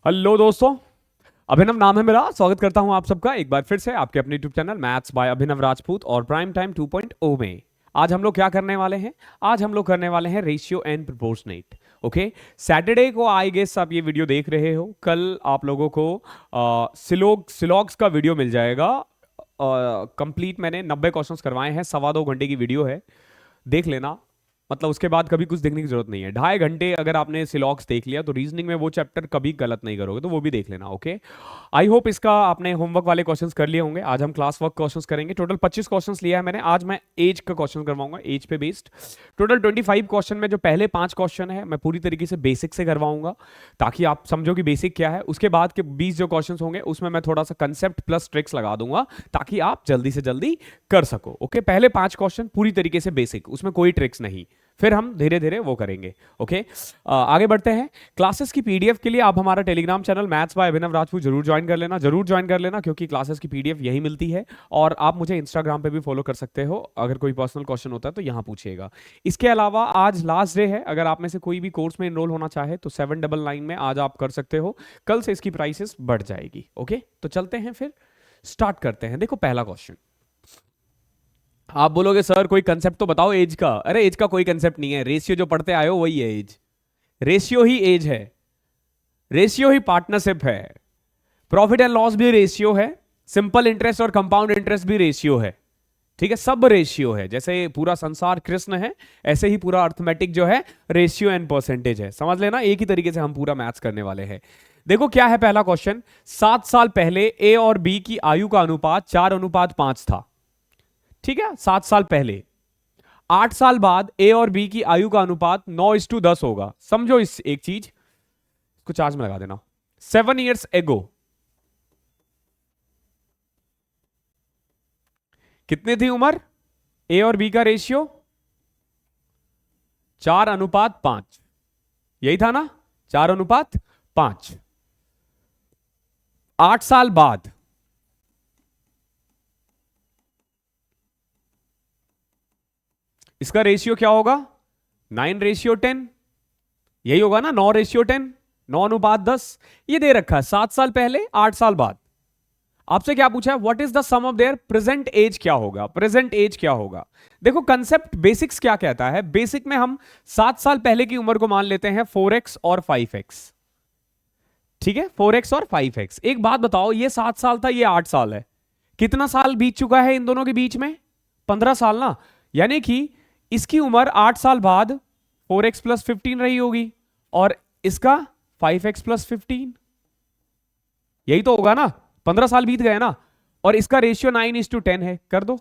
Hello दोस्तों, अभिनव नाम है मेरा। स्वागत करता हूं आप सबका एक बार फिर से आपके अपने यूट्यूब चैनल मैथ्स बाय अभिनव राजपूत और प्राइम टाइम 2.0 में। आज हम लोग क्या करने वाले हैं? आज हम लोग करने वाले हैं ratio and proportionate. Okay, Saturday को आई गेस आप ये वीडियो देख रहे हो। कल आप लोगों को सिलॉग्स का वीडियो मिल जाएगा। कंप्लीट मैंने 90 क्वेश्चंस करवाए हैं, 2.25 घंटे की वीडियो है, देख लेना। मतलब उसके बाद कभी कुछ देखने की जरूरत नहीं है। 2.5 घंटे अगर आपने सिलॉक्स देख लिया तो रीजनिंग में वो चैप्टर कभी गलत नहीं करोगे, तो वो भी देख लेना। ओके, आई होप इसका आपने होमवर्क वाले क्वेश्चंस कर लिए होंगे। आज हम क्लास वर्क क्वेश्चंस करेंगे। टोटल 25 क्वेश्चंस लिया है मैंने। आज मैं एज का क्वेश्चन करवाऊंगा, एज पे बेस्ड। टोटल 25 क्वेश्चन में जो पहले 5 क्वेश्चन है मैं पूरी तरीके से बेसिक से करवाऊंगा, ताकि आप समझो कि बेसिक क्या है। उसके बाद के 20 जो क्वेश्चन होंगे उसमें मैं थोड़ा सा कंसेप्ट प्लस ट्रिक्स लगा दूंगा, ताकि आप जल्दी से जल्दी कर सको। ओके, पहले 5 क्वेश्चन पूरी तरीके से बेसिक, उसमें कोई ट्रिक्स नहीं, फिर हम धीरे धीरे वो करेंगे। ओके, आगे बढ़ते हैं। क्लासेस की पीडीएफ के लिए आप हमारा टेलीग्राम चैनल मैथ्स बाय अभिनव राजपूत जरूर ज्वाइन कर लेना, जरूर ज्वाइन कर लेना, क्योंकि क्लासेस की पीडीएफ यही मिलती है। और आप मुझे इंस्टाग्राम पे भी फॉलो कर सकते हो। अगर कोई पर्सनल क्वेश्चन होता है तो यहाँ पूछिएगा। इसके अलावा आज लास्ट डे है, अगर आप में से कोई भी कोर्स में एनरोल होना चाहे तो 799 में आज आप कर सकते हो। कल से इसकी प्राइसेस बढ़ जाएगी। ओके, तो चलते हैं, फिर स्टार्ट करते हैं। देखो पहला क्वेश्चन, आप बोलोगे सर कोई कंसेप्ट तो बताओ एज का। अरे एज का कोई कंसेप्ट नहीं है, रेशियो जो पढ़ते आए हो वही है एज। रेशियो ही एज है, रेशियो ही पार्टनरशिप है, प्रॉफिट एंड लॉस भी रेशियो है, सिंपल इंटरेस्ट और कंपाउंड इंटरेस्ट भी रेशियो है। ठीक है, सब रेशियो है। जैसे पूरा संसार कृष्ण है, ऐसे ही पूरा अर्थमेटिक जो है रेशियो एंड परसेंटेज है। समझ लेना, एक ही तरीके से हम पूरा मैथ्स करने वाले हैं। देखो क्या है पहला क्वेश्चन। 7 साल पहले ए और बी की आयु का अनुपात 4:5 था। ठीक है, 7 साल पहले। 8 साल बाद ए और बी की आयु का अनुपात 9:10 होगा। समझो इस एक चीज, इसको चार्ज में लगा देना। 7 years एगो कितनी थी उम्र? ए और बी का रेशियो 4:5, यही था ना, 4:5। 8 साल बाद इसका रेशियो क्या होगा? 9:10, यही होगा ना, 9:10, 9:10। ये दे रखा है 7 साल पहले, 8 साल बाद। आपसे क्या पूछा है? What is the sum of their present age क्या होगा? प्रेजेंट एज क्या होगा? देखो कंसेप्ट बेसिक्स क्या कहता है। बेसिक में हम 7 साल पहले की उम्र को मान लेते हैं 4x और 5x। ठीक है, 4x और 5x। एक बात बताओ, ये 7 साल था, ये 8 साल है, कितना साल बीत चुका है इन दोनों के बीच में? 15 साल ना। यानी कि इसकी उम्र 8 साल बाद 4x + 15 रही होगी, और इसका 5x + 15, यही तो होगा ना। 15 साल बीत गए ना। और इसका रेशियो 9:10 है, कर दो।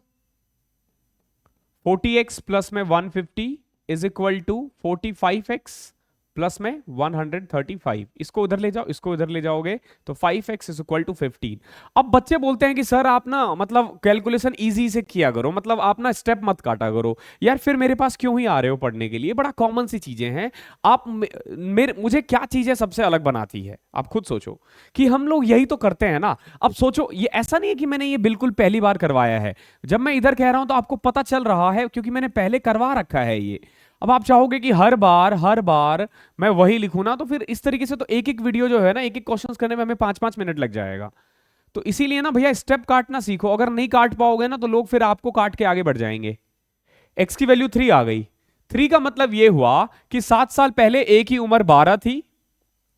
40x प्लस में 150 is equal to 45x plus में 135। इसको उधर ले जाओ, इसको उधर ले जाओगे तो 5x इज इक्वल टू 15। अब बच्चे बोलते हैं कि सर आप ना मतलब कैलकुलेशन इजी से किया करो, मतलब आप ना स्टेप मत काटा करो। यार फिर मेरे पास क्यों ही आ रहे हो पढ़ने के लिए? बड़ा कॉमन सी चीजें हैं। आप मुझे क्या चीजें सबसे अलग बनाती है, आप खुद सोचो कि हम लोग यही तो करते हैं ना। अब सोचो, ये ऐसा नहीं है कि मैंने ये बिल्कुल पहली बार करवाया है। जब मैं इधर कह रहा हूं तो आपको पता चल रहा है, क्योंकि मैंने पहले करवा रखा है ये। अब आप चाहोगे कि हर बार मैं वही लिखूं ना, तो फिर इस तरीके से तो एक एक वीडियो जो है ना, एक एक क्वेश्चन करने में हमें 5-5 मिनट लग जाएगा। तो इसीलिए ना भैया स्टेप काटना सीखो। अगर नहीं काट पाओगे ना तो लोग फिर आपको काट के आगे बढ़ जाएंगे। एक्स की वैल्यू 3 आ गई। 3 का मतलब यह हुआ कि 7 साल पहले ए की उम्र 12 थी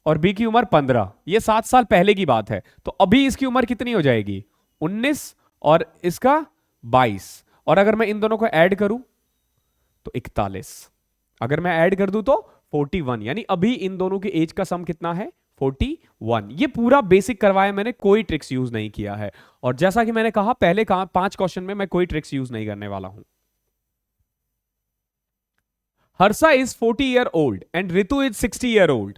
और बी की उम्र 15। ये 7 साल पहले की बात है। तो अभी इसकी उम्र कितनी हो जाएगी? 19, और इसका 22। और अगर मैं इन दोनों को ऐड करूं तो 41। अगर मैं ऐड कर दूं तो 41। यानी अभी इन दोनों की एज का सम कितना है? 41। ये पूरा बेसिक करवाया मैंने, कोई ट्रिक्स यूज नहीं किया है। और जैसा कि मैंने कहा पहले 5 क्वेश्चन में मैं कोई ट्रिक्स यूज नहीं करने वाला हूं। Harsha is 40 year old and Ritu is 60 year old.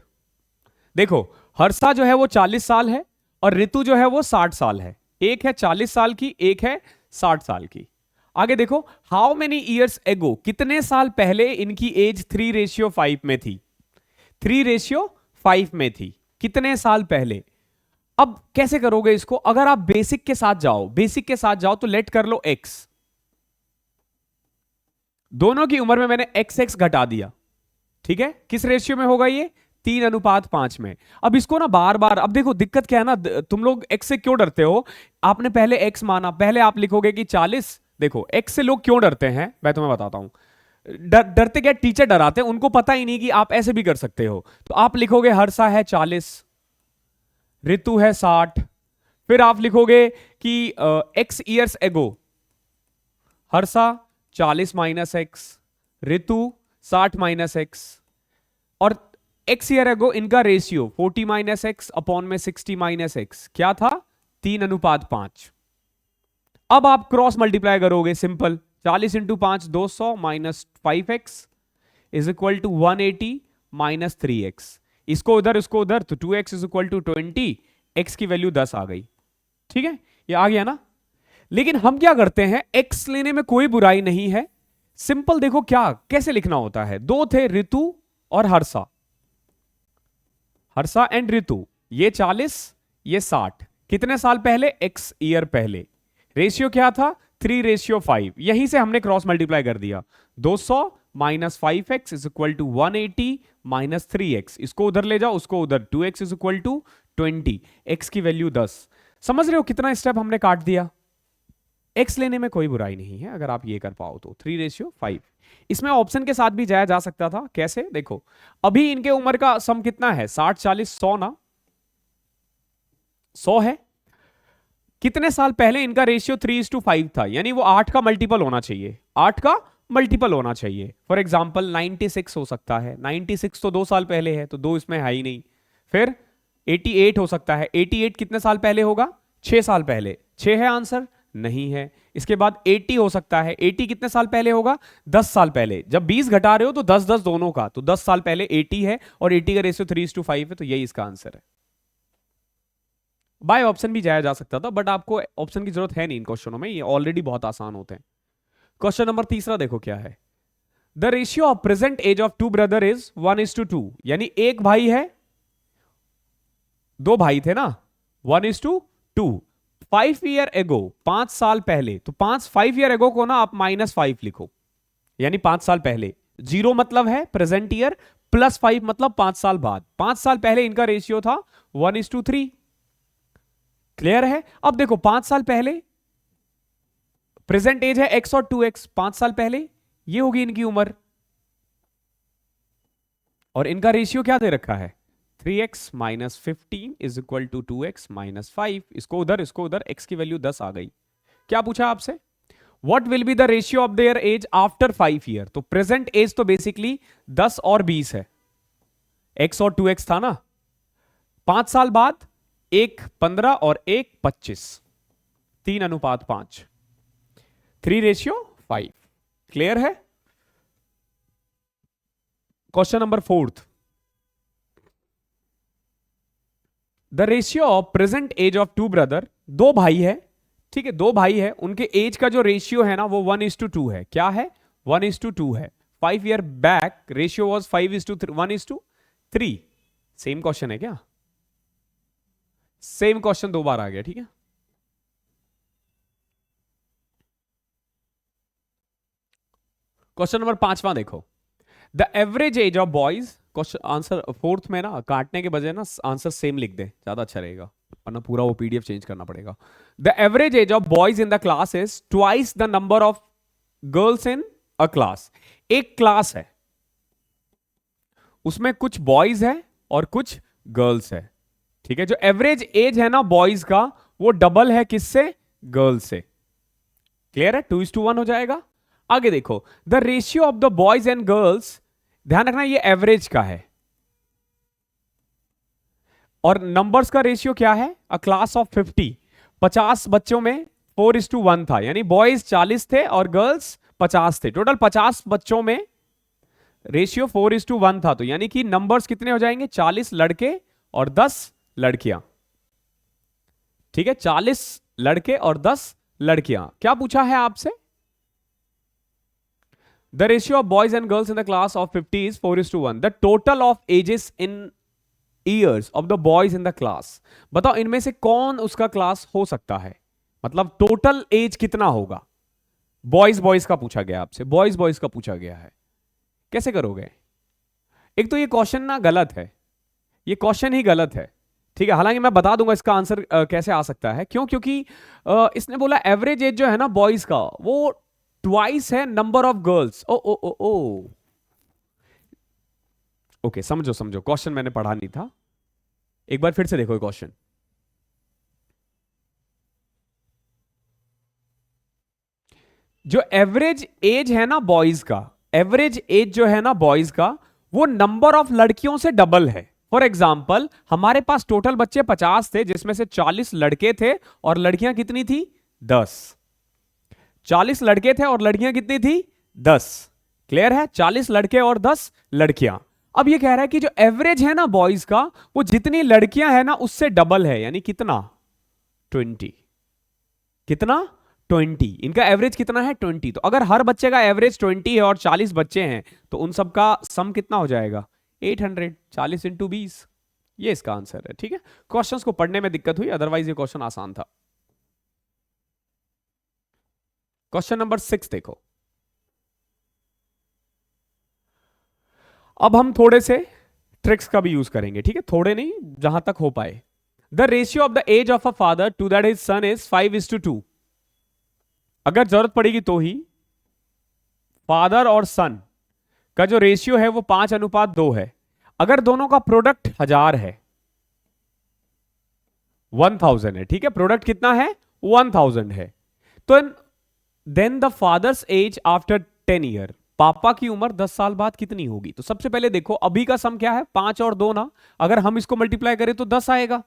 देखो हर्षा जो है वो 40 साल है और रितु जो है वो 60 साल है। एक है 40 साल की, एक है 60 साल की। आगे देखो, हाउ मेनी ईयर्स एगो, कितने साल पहले इनकी एज 3:5 में थी? 3:5 में थी, कितने साल पहले? अब कैसे करोगे इसको? अगर आप बेसिक के साथ जाओ, बेसिक के साथ जाओ तो लेट कर लो x। दोनों की उम्र में मैंने x घटा दिया। ठीक है, किस रेशियो में होगा ये? 3:5 में। अब इसको ना बार बार, अब देखो दिक्कत क्या है ना, तुम लोग x से क्यों डरते हो? आपने पहले x माना, पहले आप लिखोगे कि 40। देखो x से लोग क्यों डरते हैं मैं तुम्हें बताता हूं। डरते क्या, टीचर डराते हैं, उनको पता ही नहीं कि आप ऐसे भी कर सकते हो। तो आप लिखोगे हर्षा है 40, ऋतु है 60, फिर आप लिखोगे कि x years ago, Harsha 40 minus x, Ritu 60 minus x, और x ईयर एगो इनका रेशियो 40 माइनस एक्स अपॉन में 60 माइनस एक्स क्या था? 3:5। अब आप क्रॉस मल्टीप्लाई करोगे, simple 40 into 5 200 minus 5x is equal to 180 minus 3x। इसको उधर इसको उधर तो 2x is equal to 20, x की वैल्यू 10 आ गई। ठीक है, ये आ गया ना। लेकिन हम क्या करते हैं, x लेने में कोई बुराई नहीं है, सिंपल देखो क्या कैसे लिखना होता है। दो थे ऋतु और हर्षा, हर्षा एंड ऋतु, ये 40 ये 60, कितने साल पहले? x ईयर पहले। रेशियो क्या था? 3:5। यहीं से हमने क्रॉस मल्टीप्लाई कर दिया, 200 minus 5x is equal to 180 minus 3x, इसको उधर ले जाओ उसको उधर, 2x is equal to 20, x की वैल्यू 10। समझ रहे हो कितना स्टेप हमने काट दिया? x लेने में कोई बुराई नहीं है अगर आप ये कर पाओ तो। 3:5। इसमें ऑप्शन के साथ भी जाया जा सकता था। कैसे? देखो अभी इनके उम्र का सम कितना है? 60 40 100 ना, 100 है। कितने साल पहले इनका रेशियो 3:5 था, यानी वो 8 का मल्टीपल होना चाहिए, 8 का मल्टीपल होना चाहिए। फॉर एग्जाम्पल 96 हो सकता है, 96 तो 2 साल पहले है तो 2 इसमें है ही नहीं। फिर 88 हो सकता है, 88 कितने साल पहले होगा? 6 साल पहले। 6 है आंसर? नहीं है। इसके बाद 80 हो सकता है, 80 कितने साल पहले होगा? 10 साल पहले। जब 20 घटा रहे हो तो 10 10 दोनों का, तो 10 साल पहले 80 है और 80 का रेशियो 3:5 है, तो यही इसका आंसर है। बाय ऑप्शन भी जाया जा सकता था, बट आपको ऑप्शन की जरूरत है नहीं इन क्वेश्चनों में, ये ऑलरेडी बहुत आसान होते हैं। क्वेश्चन नंबर तीसरा देखो क्या है। The ratio of present age of two brother is 1:2, यानी एक भाई है, दो भाई थे ना, 1:2। 5 ईयर एगो, 5 साल पहले, तो 5 ईयर एगो को ना आप -5 लिखो, यानी 5 साल पहले। 0 मतलब है प्रेजेंट ईयर, +5 मतलब 5 साल बाद। 5 साल पहले इनका रेशियो था 1:3। क्लियर है? अब देखो 5 साल पहले, प्रेजेंट एज है x और 2x, 5 साल पहले ये होगी इनकी उम्र, और इनका रेशियो क्या दे रखा है? 3x minus 15 is equal to 2x minus 5। इसको उधर x की वैल्यू 10 आ गई। क्या पूछा आपसे? What will be the ratio of their age after 5 year? तो प्रेजेंट एज तो बेसिकली 10 और 20 है, x और 2x था ना। 5 साल बाद एक 15 और एक 25, 3:5, 3:5। क्लियर है? Question number 4, the ratio of present age of two brother, दो भाई है, ठीक है, दो भाई है, उनके एज का जो रेशियो है ना वो 1:2 है। क्या है? 1:2 है। 5 year back ratio was 1:3। Same question है क्या? सेम क्वेश्चन 2 बार आ गया, ठीक है। क्वेश्चन नंबर 5वां देखो। The average age of boys, question answer 4th में ना काटने के बजाय ना आंसर सेम लिख दे, ज्यादा अच्छा रहेगा, वरना पूरा वो पीडीएफ चेंज करना पड़ेगा। The average age of boys in the class is twice the number of girls in a class. एक क्लास है, उसमें कुछ बॉयज है और कुछ गर्ल्स है, ठीक है। जो एवरेज एज है ना बॉयज का वो डबल है किससे? गर्ल्स से। क्लियर है? 2:1 हो जाएगा। आगे देखो, the ratio of the boys and girls, ध्यान रखना ये एवरेज का है, और नंबर्स का रेशियो क्या है? अ क्लास ऑफ 50 बच्चों में 4:1 था, यानी बॉयज 40 थे और गर्ल्स 50 थे। टोटल 50 बच्चों में रेशियो 4:1 था, तो यानी कि नंबर्स कितने हो जाएंगे? 40 लड़के और 10 लड़कियां, ठीक है। 40 लड़के और 10 लड़कियां। क्या पूछा है आपसे? The ratio of boys and girls in the class of 50 is 4:1। The total of ages in years of the boys in the class. बताओ इनमें से कौन उसका क्लास हो सकता है, मतलब टोटल एज कितना होगा? बॉयज का पूछा गया आपसे, बॉयज का पूछा गया है। कैसे करोगे? एक तो ये क्वेश्चन ना गलत है, ये क्वेश्चन ही गलत है, ठीक है। हालांकि मैं बता दूंगा इसका आंसर कैसे आ सकता है, क्यों? क्योंकि इसने बोला एवरेज एज जो है ना बॉयज का वो ट्वाइस है नंबर ऑफ गर्ल्स। ओ ओ ओ ओ ओके, समझो समझो, क्वेश्चन मैंने पढ़ा नहीं था, एक बार फिर से देखो क्वेश्चन। जो एवरेज एज है ना बॉयज का, एवरेज एज जो है ना बॉयज का, वो नंबर ऑफ लड़कियों से डबल है। फॉर एग्जाम्पल हमारे पास टोटल बच्चे 50 थे, जिसमें से 40 लड़के थे और लड़कियां कितनी थी? 10। 40 लड़के थे और लड़कियां कितनी थी? 10। क्लियर है? 40 लड़के और 10 लड़कियां। अब ये कह रहा है कि जो एवरेज है ना बॉयज का, वो जितनी लड़कियां है ना उससे डबल है, यानी कितना? 20। कितना? 20। इनका एवरेज कितना है? 20। तो अगर हर बच्चे का एवरेज 20 है और 40 बच्चे हैं, तो उन सबका सम कितना हो जाएगा? 800। 40 इंटू 20, ये इसका आंसर है, ठीक है। क्वेश्चंस को पढ़ने में दिक्कत हुई, अदरवाइज ये क्वेश्चन आसान था। क्वेश्चन नंबर 6 देखो। अब हम थोड़े से ट्रिक्स का भी यूज करेंगे, ठीक है, थोड़े नहीं, जहां तक हो पाए। The ratio of the age of a father to that his son is 5:2। अगर जरूरत पड़ेगी तो ही फादर और सन का जो रेशियो है वो 5:2 है। अगर दोनों का प्रोडक्ट 1000 है, 1000 है, ठीक है, प्रोडक्ट कितना है? 1000 है। तो then the father's age after 10 year, पापा की उम्र 10 साल बाद कितनी होगी? तो सबसे पहले देखो अभी का सम क्या है? 5 और 2 ना, अगर हम इसको मल्टीप्लाई करें तो 10 आएगा।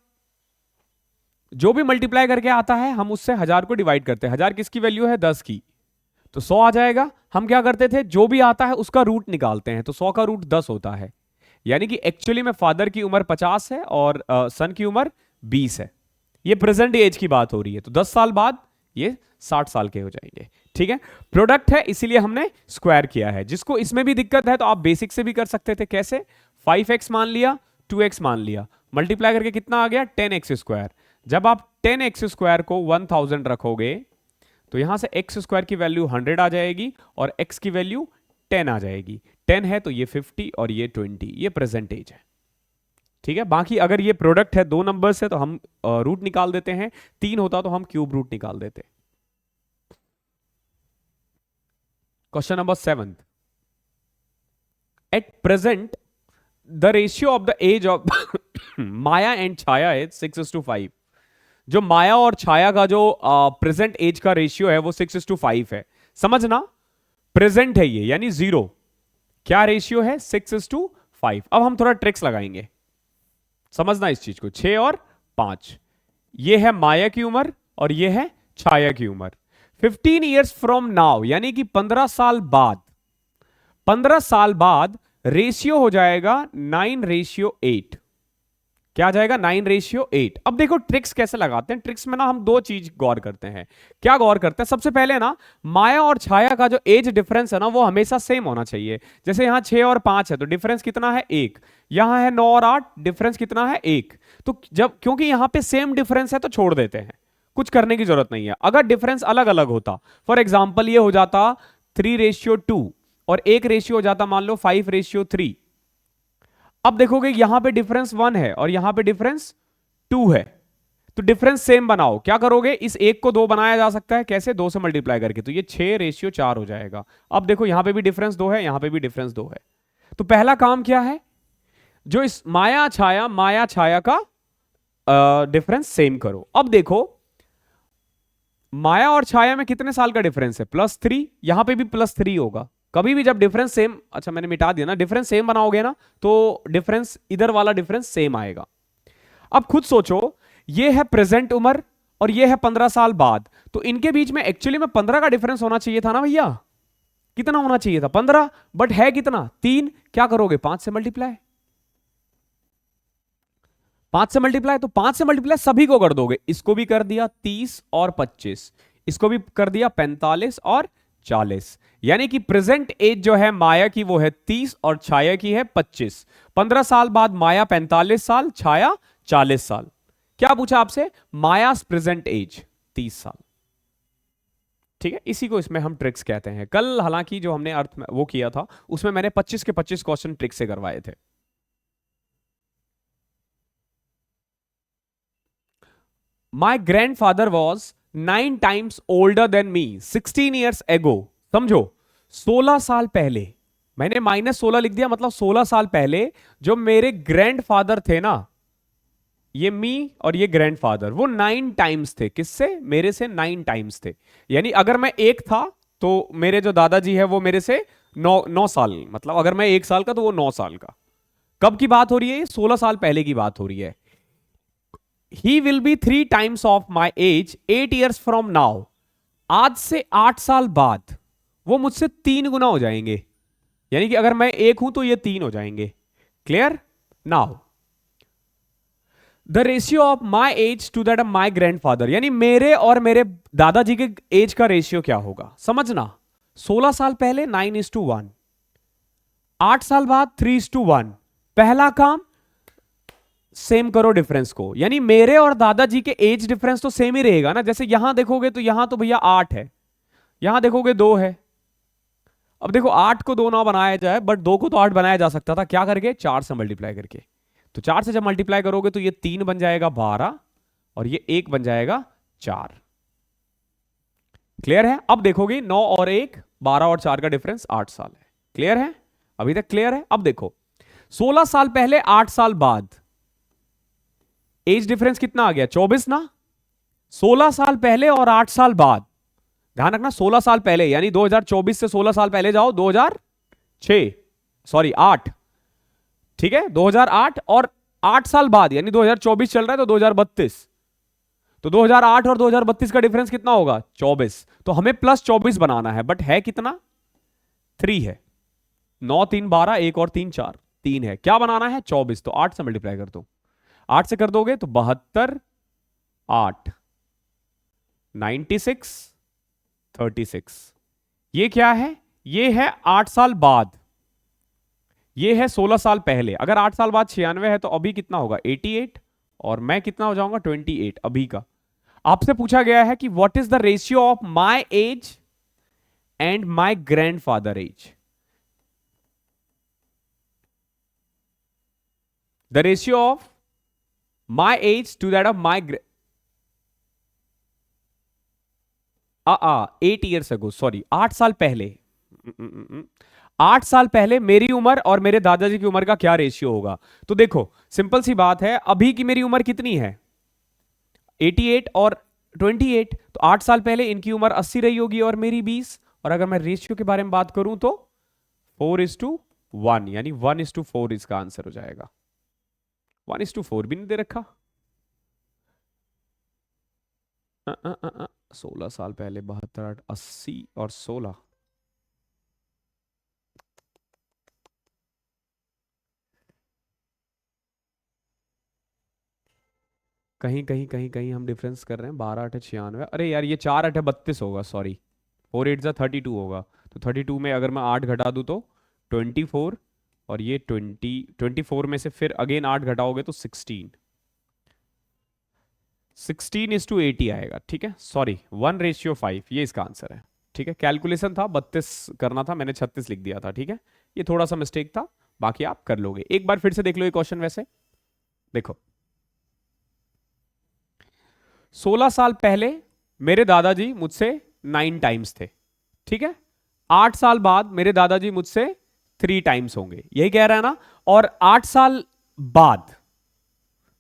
जो भी मल्टीप्लाई करके आता है हम उससे 1000 को डिवाइड करते हैं। 1000 किसकी वैल्यू है? 10 की, तो 100 आ जाएगा। हम क्या करते थे? जो भी आता है उसका रूट निकालते हैं, तो 100 का रूट 10 होता है। यानी कि एक्चुअली में फादर की उम्र 50 है और सन की उम्र 20 है। ये प्रेजेंट एज की बात हो रही है, तो 10 साल बाद ये 60 साल के हो जाएंगे, ठीक है। प्रोडक्ट है इसीलिए हमने स्क्वायर किया है। जिसको इसमें भी दिक्कत है तो आप बेसिक से भी कर सकते थे। कैसे? 5x मान लिया, 2x मान लिया, मल्टीप्लाई करके कितना आ गया? 10x²। जब आप 10x² को 1000 रखोगे तो यहां से x² की वैल्यू 100 आ जाएगी और x की वैल्यू 10 आ जाएगी। 10 है तो ये 50 और ये 20, ये प्रेजेंट एज है, ठीक है। बाकी अगर ये प्रोडक्ट है, दो नंबर से, तो हम रूट निकाल देते हैं। 3 होता तो हम क्यूब रूट निकाल देते। Question number 7। At present the ratio of the age of Maya and Chhaya is 6:5। जो माया और छाया का जो प्रेजेंट एज का रेशियो है वो 6:5 है। समझना, प्रेजेंट है ये, यानी 0। क्या रेशियो है? 6:5। अब हम थोड़ा ट्रिक्स लगाएंगे, समझना इस चीज को। 6 और 5, ये है माया की उम्र और ये है छाया की उम्र। 15 ईयर्स फ्रॉम नाउ, यानी कि 15 साल बाद, 15 साल बाद रेशियो हो जाएगा 9:8। क्या आ जाएगा? 9:8। अब देखो ट्रिक्स कैसे लगाते हैं। ट्रिक्स में ना हम दो चीज गौर करते हैं। क्या गौर करते हैं? सबसे पहले ना माया और छाया का जो एज डिफरेंस है ना वो हमेशा सेम होना चाहिए। जैसे यहां 6 और 5 है तो डिफरेंस कितना है? 1। यहां है 9 और 8, डिफरेंस कितना है? 1। तो जब क्योंकि यहां पे सेम डिफरेंस है तो छोड़ देते हैं, कुछ करने की जरूरत नहीं है। अगर डिफरेंस अलग अलग होता, फॉर एग्जाम्पल ये हो जाता 3:2 और एक रेशियो हो जाता मान लो 5:3। अब देखोगे यहां पे डिफरेंस 1 है और यहां पे डिफरेंस 2 है, तो डिफरेंस सेम बनाओ। क्या करोगे? इस एक को 2 बनाया जा सकता है। कैसे? 2 से मल्टीप्लाई करके, तो ये 6:4 हो जाएगा। अब देखो यहां पे भी डिफरेंस 2 है, यहां पे भी डिफरेंस 2 है। तो पहला काम क्या है? जो इस माया छाया का डिफरेंस सेम करो। अब देखो माया और छाया में कितने साल का डिफरेंस है? +3। यहां पे भी +3 होगा। कभी भी जब डिफरेंस सेम, अच्छा मैंने मिटा दिया ना, डिफरेंस सेम बनाओगे ना तो डिफरेंस, इधर वाला डिफरेंस सेम आएगा। अब खुद सोचो, ये है प्रेजेंट उम्र और ये है 15 साल बाद, तो इनके बीच में एक्चुअली में 15 का डिफरेंस होना चाहिए था ना भैया। कितना होना चाहिए था? 15। बट है कितना? 3। क्या करोगे? 5 से मल्टीप्लाई। 5 से मल्टीप्लाई, तो 5 से मल्टीप्लाई सभी को कर दोगे। इसको भी कर दिया 30 और 25, इसको भी कर दिया 45 और 40। यानी कि प्रेजेंट एज जो है माया की वो है 30 और छाया की है 25। 15 साल बाद माया 45 साल, छाया 40 साल। क्या पूछा आपसे? माया प्रेजेंट एज 30 साल, ठीक है। इसी को इसमें हम ट्रिक्स कहते हैं। कल हालांकि जो हमने अर्थ में वो किया था उसमें मैंने 25 के 25 क्वेश्चन ट्रिक से करवाए थे। My grand father was 9 times older than me 16 years एगो। समझो 16 साल पहले, मैंने -16 लिख दिया, मतलब 16 साल पहले जो मेरे ग्रैंड फादर थे ना, ये मी और ये ग्रैंडफादर, वो 9 times थे। किससे? मेरे से 9 times थे। यानी अगर मैं एक था तो मेरे जो दादाजी है वो मेरे से 9 साल, मतलब अगर मैं 1 साल का तो वो 9 साल का। कब की बात हो रही है? 16 साल पहले की बात हो रही है। He will be 3 times of my as 8 years from now. आज से 8 साल बाद वो मुझसे 3 गुना हो जाएंगे। यानी कि अगर मैं एक हूं तो ये 3 हो जाएंगे। Clear? Now the ratio of my age to that of my grandfather, यानी मेरे और मेरे दादाजी के एज का रेशियो क्या होगा समझना। 16 साल पहले 9:1, 8 साल बाद 3:1। पहला काम, सेम करो डिफरेंस को, यानी मेरे और दादाजी के एज डिफरेंस तो सेम ही रहेगा ना। जैसे यहां देखोगे तो यहां तो भैया 8 है, यहां देखोगे 2 है। अब देखो 8 को 2 ना बनाया जाए, बट 2 को तो 8 बनाया जा सकता था। क्या करके? 4 से मल्टीप्लाई करके। तो 4 से जब मल्टीप्लाई करोगे तो ये 3 बन जाएगा 12 और ये 1 बन जाएगा 4। क्लियर है? अब देखोगे 9 और 1, 12 और 4 का डिफरेंस 8 साल है। क्लियर है? अभी तक क्लियर है? अब देखो 16 साल पहले 8 साल बाद एज डिफरेंस कितना आ गया? 24 ना। 16 साल पहले और 8 साल बाद, ध्यान रखना 16 साल पहले यानी 2024 से 16 साल पहले जाओ, 2006, सॉरी 8, ठीक है 2008, और 8 साल बाद यानी 2024 चल रहा है तो 2032। तो 2008 और 2032 का डिफरेंस कितना होगा? 24। तो हमें +24 बनाना है, बट है कितना? 3 है। 9 3 12, 1 और 3 4, 3 है। क्या बनाना है? 24। तो 8 से मल्टीप्लाई कर दो, 8 से कर दोगे तो 72, 8, 96, 36। ये क्या है? ये है 8 साल बाद, ये है 16 साल पहले। अगर 8 साल बाद 96 है तो अभी कितना होगा? 88, और मैं कितना हो जाऊंगा? 28 अभी का। आपसे पूछा गया है कि what is the ratio of my age and my grandfather age. The ratio of my age to that of my 8 years ago, sorry 8 साल पहले। 8 साल पहले मेरी उम्र और मेरे दादाजी की उम्र का क्या रेशियो होगा? तो देखो सिंपल सी बात है, अभी की मेरी उम्र कितनी है? 88 और 28। तो 8 साल पहले इनकी उम्र 80 रही होगी और मेरी 20। और अगर मैं रेशियो के बारे में बात करूं तो 4:1, यानी 1:4 इसका आंसर हो जाएगा। 1:4 भी नहीं दे रखा। 16 साल पहले 72, 8, 80 और 16। कहीं कहीं कहीं कहीं हम डिफरेंस कर रहे हैं। 12 8 96, अरे यार ये 4 8 32 होगा, सॉरी 4 8 32 होगा। तो 32 में अगर मैं 8 घटा दूं तो 24, और ये 24 में से फिर अगेन 8 घटाओगे तो 16:80 आएगा। ठीक है, सॉरी 1:5, ये इसका आंसर है। ठीक है, कैलकुलेशन था 32 करना था, मैंने 36 लिख दिया था। ठीक है, ये थोड़ा सा मिस्टेक था, बाकी आप कर लोगे। एक बार फिर से देख लो ये क्वेश्चन। वैसे देखो 16 साल पहले मेरे दादाजी मुझसे 9 times थे। ठीक है, 8 साल बाद मेरे दादाजी मुझसे 3 times होंगे, यही कह रहा है ना। और 8 साल बाद,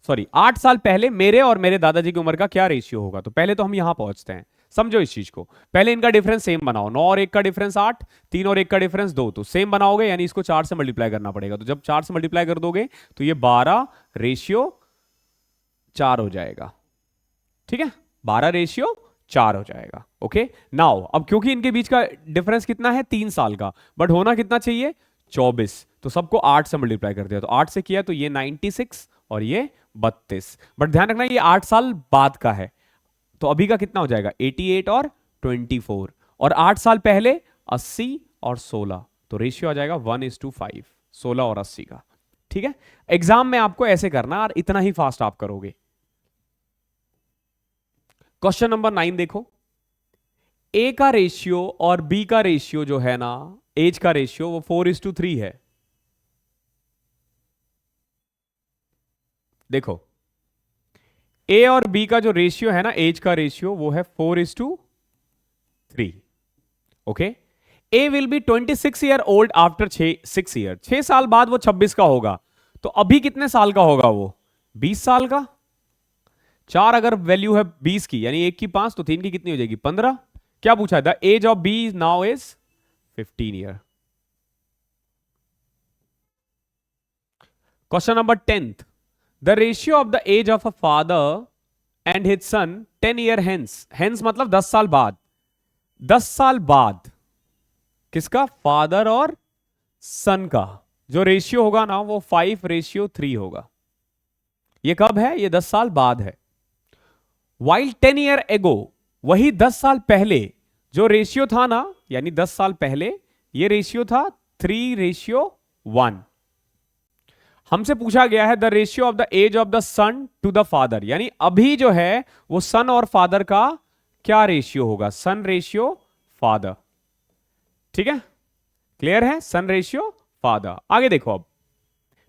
सॉरी 8 साल पहले मेरे और मेरे दादाजी की उम्र का क्या रेशियो होगा? तो पहले तो हम यहां पहुंचते हैं, समझो इस चीज को। पहले इनका डिफरेंस सेम बनाओ। 9 और 1 का डिफरेंस 8, 3 और 1 का डिफरेंस 2, तो सेम बनाओगे, यानी इसको 4 से मल्टीप्लाई करना पड़ेगा। तो जब 4 से मल्टीप्लाई कर दोगे तो ये 12:4 हो जाएगा। ठीक है, 12:4 हो जाएगा। ओके नाउ, अब क्योंकि इनके बीच का डिफरेंस कितना है? 3 साल का, बट होना कितना चाहिए? 24। तो सबको 8 से मल्टीप्लाई कर दिया, तो 8 से किया तो ये 96 और ये 32। बट ध्यान रखना ये 8 साल बाद का है, तो अभी का कितना हो जाएगा? 88 और 24, और 8 साल पहले 80 और 16, तो रेशियो आ जाएगा 1:5, 16 और 80 का। ठीक है, एग्जाम में आपको ऐसे करना और इतना ही फास्ट आप करोगे। क्वेश्चन नंबर 9 देखो। ए का रेशियो और बी का रेशियो जो है ना, एज का रेशियो, वो 4:3 है। देखो ए और बी का जो रेशियो है ना, एज का रेशियो, वो है 4:3। Okay, A will be 26 year old after 6 year, 6 साल बाद वो 26 का होगा। तो अभी कितने साल का होगा वो? 20 साल का। 4 अगर वैल्यू है 20 की, यानी एक की 5, तो 3 की कितनी हो जाएगी? 15। क्या पूछा है? The age of B now is 15 year. Question number 10th, the ratio of the age of a father and his son 10 year hence, hence मतलब 10 साल बाद, 10 साल बाद किसका? फादर और सन का जो रेशियो होगा ना, वो 5:3 होगा। ये कब है? ये 10 साल बाद है। वाइल 10 ईयर एगो, वही 10 साल पहले जो रेशियो था ना, यानी 10 साल पहले ये रेशियो था 3:1। हमसे पूछा गया है the ratio of the age of the son to the father, यानी अभी जो है वो सन और फादर का क्या रेशियो होगा? सन रेशियो फादर। ठीक है, क्लियर है? सन रेशियो फादर। आगे देखो, अब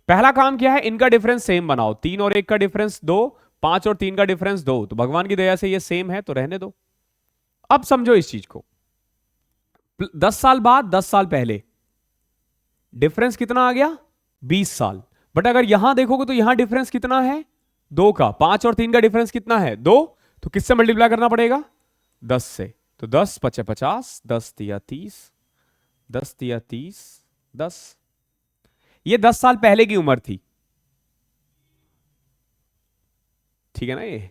पहला काम क्या है? इनका डिफरेंस सेम बनाओ। 3 और 1 का डिफरेंस 2, 5 और 3 का डिफरेंस 2, तो भगवान की दया से ये सेम है तो रहने दो। अब समझो इस चीज को, 10 साल बाद 10 साल पहले डिफरेंस कितना आ गया? 20 साल। बट अगर यहां देखोगे तो यहां डिफरेंस कितना है? 2 का। 5 और 3 का डिफरेंस कितना है? 2। तो किससे मल्टीप्लाई करना पड़ेगा? 10 से। तो 10 पचे 50, 10 तिया 30, 10 तिया 30, 10। ये 10 साल पहले की उम्र थी, ठीक है ना? ये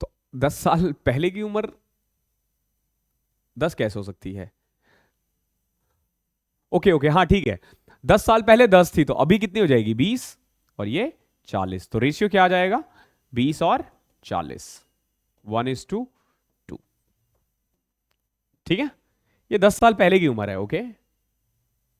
तो 10 साल पहले की उम्र 10 कैसे हो सकती है? ओके ओके, हाँ ठीक है। 10 साल पहले 10 थी, तो अभी कितनी हो जाएगी? 20, और ये 40। तो रेशियो क्या आ जाएगा? 20 और 40, 1:2। ठीक है, ये 10 साल पहले की उम्र है। ओके,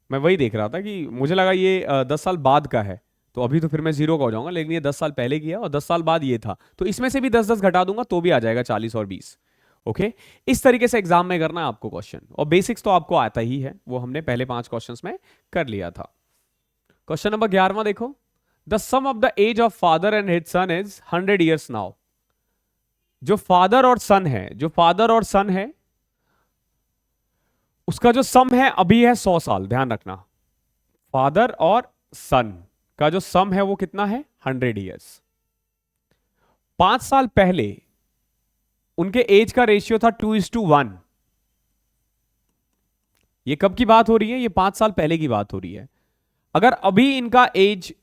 मैं वही देख रहा था कि मुझे लगा ये 10 साल बाद का है, तो अभी तो फिर मैं 0 का हो जाऊंगा, लेकिन ये 10 साल पहले की है और 10 साल बाद ये था, तो इसमें से भी 10-10 घटा दूंगा तो भी आ जाएगा 40 और 20। ओके, इस तरीके से एग्जाम में करना है आपको क्वेश्चन, और बेसिक्स तो आपको आता ही है, वो हमने पहले 5 क्वेश्चंस में कर लिया था। क्वेश्चन नंबर 11वां देखो, the sum of the age of father and his son is 100 years now. जो फादर और सन है, जो फादर और सन है, उसका जो सम है अभी है 100 साल। ध्यान रखना, फादर और सन का जो सम है वो कितना है? 100 ईयर्स। 5 साल पहले उनके एज का रेशियो था 2:1। ये कब की बात हो रही है? ये 5 साल पहले की बात हो रही है। अगर अभी इनका एज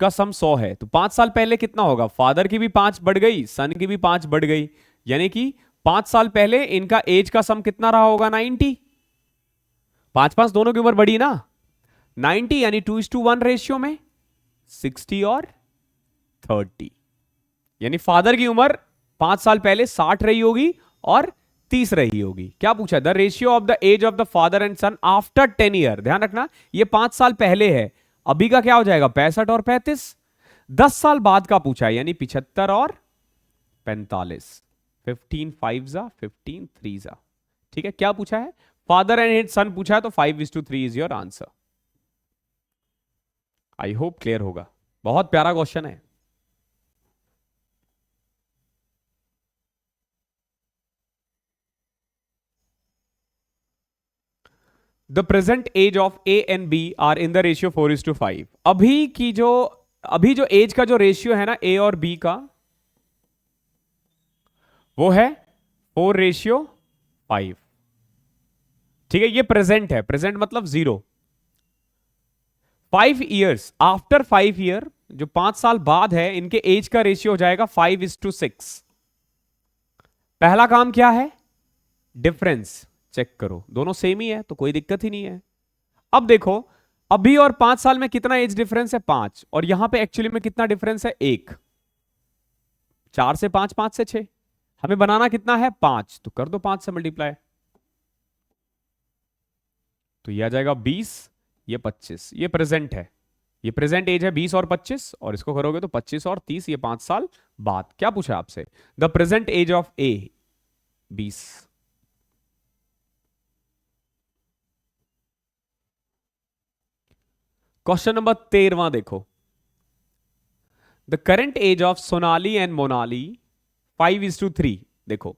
का सम 100 है, तो 5 साल पहले कितना होगा? फादर की भी 5 बढ़ गई, सन की भी 5 बढ़ गई, यानी कि 5 साल पहले इनका एज का सम कितना रहा होगा? 90। 5-5 दोनों की उम्र बढ़ी ना, 90, यानी 2:1 रेशियो में 60 और 30, यानी फादर की उम्र 5 साल पहले 60 रही होगी और 30 रही होगी। क्या पूछा है? The ratio of the age of the father and son after 10 year. ध्यान रखना, ये 5 साल पहले है, अभी का क्या हो जाएगा? 65 और 35। 10 साल बाद का पूछा है, यानी 75 और 45। 15 5 जा 15 3 जा। ठीक है, क्या पूछा है? फादर एंड हिज सन पूछा है, तो 5:3 is your answer. I hope clear होगा। बहुत प्यारा क्वेश्चन है। The present age of A and B are in the ratio 4:5। अभी जो एज का जो रेशियो है ना, ए और बी का, वो है 4:5। ठीक है, ये प्रेजेंट है, प्रेजेंट मतलब 0। 5 ईयर्स आफ्टर 5 ईयर, जो 5 साल बाद है, इनके एज का रेशियो हो जाएगा 5:6। पहला काम क्या है? डिफरेंस चेक करो, दोनों सेम ही है तो कोई दिक्कत ही नहीं है। अब देखो, अभी और 5 साल में कितना एज डिफरेंस है? 5। और यहां पे एक्चुअली में कितना डिफरेंस है? 1। 4 से 5, 5 से 6, हमें बनाना कितना है? 5। तो कर दो 5 से मल्टीप्लाई, तो ये आ जाएगा 20, ये 25। ये प्रेजेंट है, ये प्रेजेंट एज है 20 और 25, और इसको करोगे तो 25 और 30, ये 5 साल बाद। क्या पूछा आपसे? The present age of a 20। Question number 13वां देखो, the current age of Sonali and Monali 5:3। देखो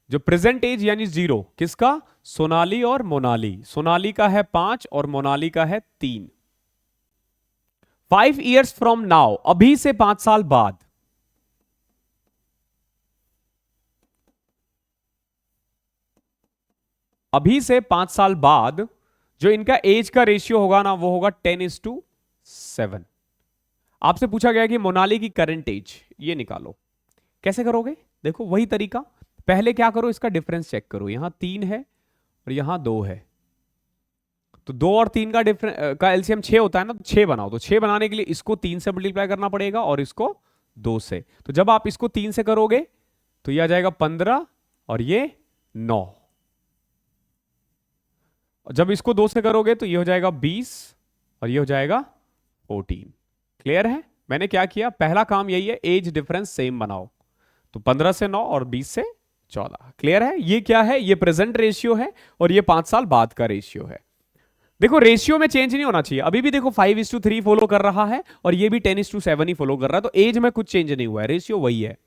जो प्रेजेंट एज यानी 0 किसका, सोनाली और मोनाली। सोनाली का है 5 और मोनाली का है 3। 5 years फ्रॉम नाउ, अभी से 5 साल बाद। अभी से 5 साल बाद जो इनका एज का रेशियो होगा ना, वो होगा 10:7। आपसे पूछा गया कि मोनाली की करंट एज ये निकालो। कैसे करोगे, देखो वही तरीका। पहले क्या करो, इसका डिफरेंस चेक करो। यहां 3 है और यहां 2 है, तो 2 और 3 का डिफरेंस का एलसीएम 6 होता है ना, तो 6 बनाओ। तो 6 बनाने के लिए इसको 3 से मल्टीप्लाई करना पड़ेगा और इसको 2 से। तो जब आप इसको 3 से करोगे तो ये आ जाएगा 15 और ये 9। और जब इसको 2 से करोगे तो ये हो जाएगा 20 और ये हो जाएगा 14। क्लियर है। मैंने क्या किया, पहला काम यही है, एज डिफरेंस सेम बनाओ। तो 15 से 9 और 20 से 14। क्लियर है। ये क्या है, ये प्रेजेंट रेशियो है और ये 5 साल बाद का रेशियो है। देखो रेशियो में चेंज नहीं होना चाहिए। अभी भी देखो 5:3 फॉलो कर रहा है और ये भी 10:7 ही फॉलो कर रहा है। तो एज में कुछ चेंज नहीं हुआ है, रेशियो वही है।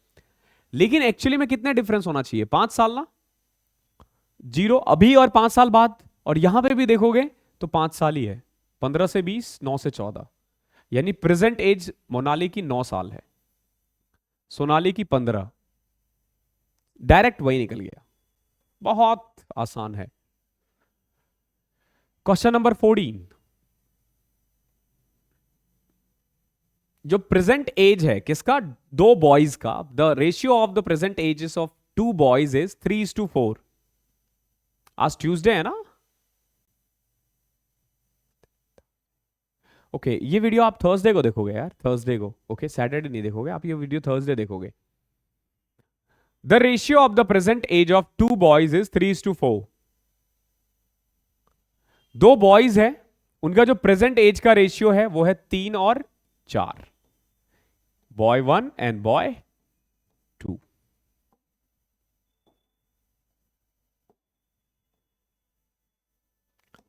लेकिन एक्चुअली में कितना डिफरेंस होना चाहिए, 5 साल ना। 0 अभी और 5 साल बाद। और यहां पे भी देखोगे तो 5 साल ही है। 15 से 20, 9 से 14, यानी प्रेजेंट एज मोनाली की 9 साल है, सोनाली की 15। डायरेक्ट वही निकल गया। बहुत आसान है। Question number 14। जो प्रेजेंट एज है किसका, 2 बॉयज का, the ratio of the present ages of 2 boys is 3:4। आज ट्यूसडे है ना। ओके ये वीडियो आप थर्सडे को देखोगे यार, थर्सडे को। ओके सैटरडे नहीं देखोगे आप, ये वीडियो थर्सडे देखोगे। The ratio of the present age of 2 boys is 3:4। 2 boys है, उनका जो प्रेजेंट एज का रेशियो है वो है 3 और 4। Boy 1 and boy 2।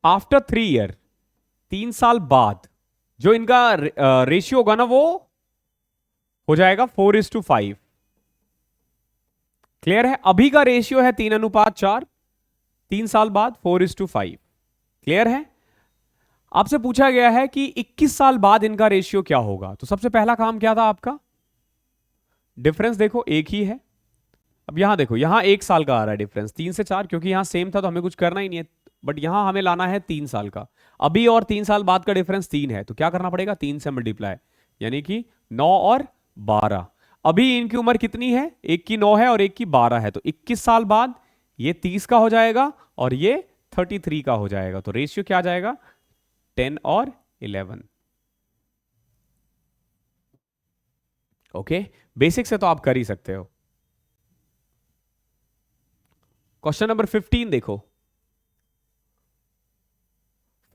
After 3 year, 3 साल बाद जो इनका रेशियो होगा ना वो हो जाएगा 4:5। क्लियर है। अभी का रेशियो है 3:4, 3 साल बाद 4:5। क्लियर है। आपसे पूछा गया है कि 21 साल बाद इनका रेशियो क्या होगा। तो सबसे पहला काम क्या था आपका, डिफरेंस देखो एक ही है। अब यहां देखो, यहां 1 साल का आ रहा है डिफरेंस, 3 से 4, क्योंकि यहां सेम था तो हमें कुछ करना ही नहीं है। बट यहां हमें लाना है 3 साल का। अभी और 3 साल बाद का डिफरेंस 3 है, तो क्या करना पड़ेगा, 3 से मल्टीप्लाई, यानी कि 9 और 12। अभी इनकी उम्र कितनी है, एक की 9 है और एक की 12 है, तो 21 साल बाद ये 30 का हो जाएगा और ये 33 का हो जाएगा। तो रेशियो क्या आ जाएगा, 10 और 11। ओके बेसिक से तो आप कर ही सकते हो। क्वेश्चन नंबर 15 देखो।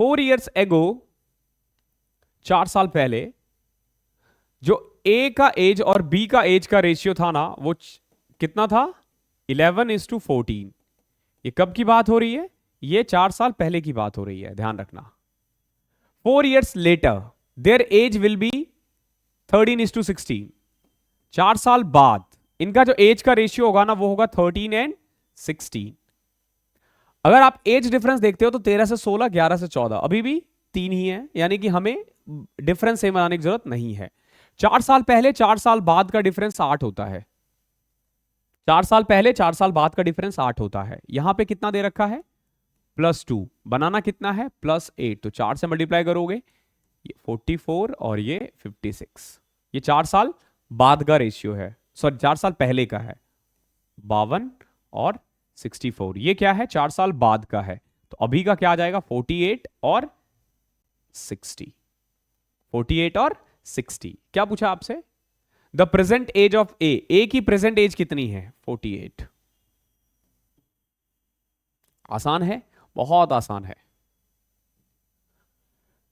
4 years एगो, 4 साल पहले, जो ए का एज और बी का एज का रेशियो था ना, वो कितना था, 11:14। ये कब की बात हो रही है, ये 4 साल पहले की बात हो रही है, ध्यान रखना। 4 years later their age will be 13:16। 4 साल बाद इनका जो एज का रेशियो होगा ना वो होगा 13 और 16। अगर आप एज डिफरेंस देखते हो तो 13 से 16, 11 से 14, अभी भी 3 ही है, यानी कि हमें डिफरेंस सेम बनाने की जरूरत नहीं है। 4 साल पहले 4 साल बाद का डिफरेंस 8 होता है। 4 साल पहले 4 साल बाद का डिफरेंस 8 होता है। यहां पे कितना दे रखा है, +2, बनाना कितना है, +8। तो 4 से मल्टीप्लाई करोगे, ये 44 और ये 56। ये 4 साल बाद का रेशियो है, सॉरी 4 साल पहले का है, 52 और 64। ये क्या है, 4 साल बाद का है। तो अभी का क्या आ जाएगा, 48 और 60। 48 और 60। क्या पूछा आपसे, द प्रेजेंट एज ऑफ ए की प्रेजेंट एज कितनी है, 48। आसान है, बहुत आसान है।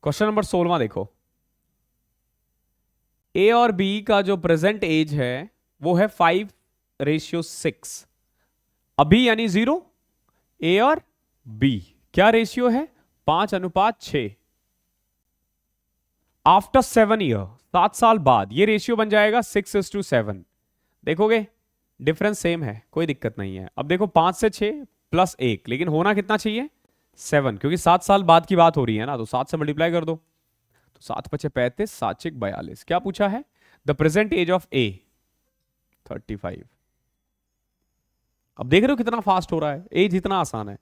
क्वेश्चन नंबर 16 देखो। ए और बी का जो प्रेजेंट एज है वो है 5:6। अभी यानी 0, ए और बी क्या रेशियो है, 5:6। आफ्टर 7 ईयर, 7 साल बाद ये रेशियो बन जाएगा 6:7। देखोगे डिफरेंस सेम है, कोई दिक्कत नहीं है। अब देखो 5 से 6 प्लस 1, लेकिन होना कितना चाहिए 7, क्योंकि 7 साल बाद की बात हो रही है ना, तो 7 से मल्टीप्लाई कर दो। तो 7×5 = 35, 7×6 = 42। क्या पूछा है? द प्रेजेंट एज ऑफ ए 35। अब देख रहे हो कितना फास्ट हो रहा है, एज इतना आसान है,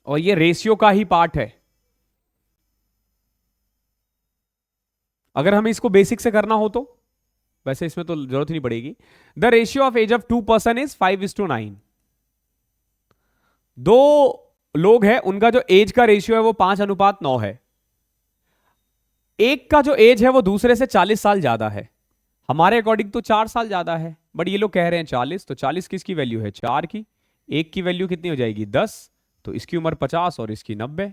और ये रेशियो का ही पार्ट है। अगर हमें इसको बेसिक से करना हो तो, वैसे इसमें तो जरूरत ही नहीं पड़ेगी। The ratio of age of 2 person is 5:9। दो लोग हैं, उनका जो एज का रेशियो है वो 5:9 है। एक का जो एज है वो दूसरे से 40 साल ज्यादा है। हमारे अकॉर्डिंग तो 4 साल ज्यादा है, बट ये लोग कह रहे हैं 40। तो 40 किसकी वैल्यू है? 4 की। एक की वैल्यू कितनी हो जाएगी? 10। तो इसकी उम्र 50 और इसकी 90।